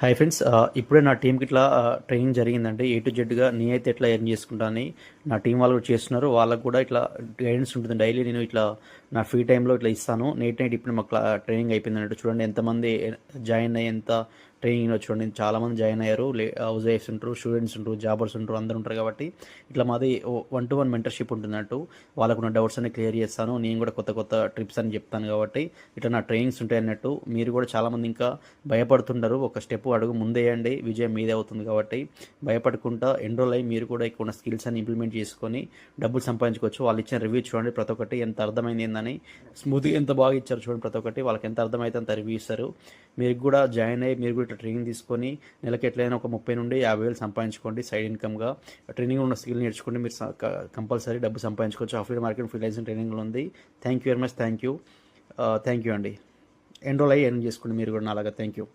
Hi friends, ఇప్పుడే నా టీంకి ఇట్లా ట్రైనింగ్ జరిగిందండి. ఏ టు జెడ్గా నేనైతే ఎట్లా ఎర్న్ చేసుకుంటా అని నా టీం వాళ్ళు కూడా చేస్తున్నారు. వాళ్ళకు కూడా ఇట్లా గైడెన్స్ ఉంటుంది. డైలీ నేను ఇట్లా నా ఫ్రీ టైంలో ఇట్లా ఇస్తాను. నైట్ ఇప్పుడు మాకు ట్రైనింగ్ అయిపోయింది అన్నట్టు. చూడండి ఎంతమంది జాయిన్ అయ్యి ఎంత ట్రైనింగ్లో చూడండి చాలామంది జాయిన్ అయ్యారు. హౌస్ వైఫ్స్ ఉంటారు, స్టూడెంట్స్ ఉంటారు, జాబర్స్ ఉంటారు, అందరూ ఉంటారు. కాబట్టి ఇట్లా మాది 1-to-1 మెంటర్షిప్ ఉంటున్నట్టు. వాళ్ళకున్న డౌట్స్ అన్ని క్లియర్ చేస్తాను. నేను కూడా కొత్త కొత్త ట్రిప్స్ అని చెప్తాను. కాబట్టి ఇట్లా నా ట్రైనింగ్స్ ఉంటాయి అన్నట్టు. మీరు కూడా చాలామంది ఇంకా భయపడుతుంటారు. ఒక స్టెప్ అడుగు ముందేయండి, విజయం మీదే అవుతుంది. కాబట్టి భయపడకుండా ఎన్రోల్ అయ్యి మీరు కూడా ఇక్కడ ఉన్న స్కిల్స్ అని ఇంప్లిమెంట్ చేసుకొని డబ్బులు సంపాదించుకోవచ్చు. వాళ్ళు ఇచ్చిన రివ్యూ చూడండి, ప్రతి ఒక్కటి ఎంత అర్థమైంది ఏందని, స్మూత్గా ఎంత బాగా ఇచ్చారు చూడండి. ప్రతి ఒక్కటి వాళ్ళకి ఎంత అర్థమైతే అంత రివ్యూ ఇస్తారు. మీరు కూడా జాయిన్ అయ్యి మీరు కూడా ఇట్లా ట్రైనింగ్ తీసుకొని నెలకి ఎట్లయినా ఒక 30 నుండి 50,000 సంపాదించుకోండి. సైడ్ ఇన్కమ్గా ట్రైనింగ్ ఉన్న స్కిల్ నేర్చుకుంటే మీరు కంపల్సరీ డబ్బు సంపాదించుకోవచ్చు. అఫిలియేట్ మార్కెట్ ఫ్రీలాన్సింగ్ ట్రైనింగ్లో ఉంది. Thank you very much. Thank you అండి. ఎన్రోల్ అయ్యి ఎర్న్ చేసుకోండి మీరు కూడా అలాగా. Thank you.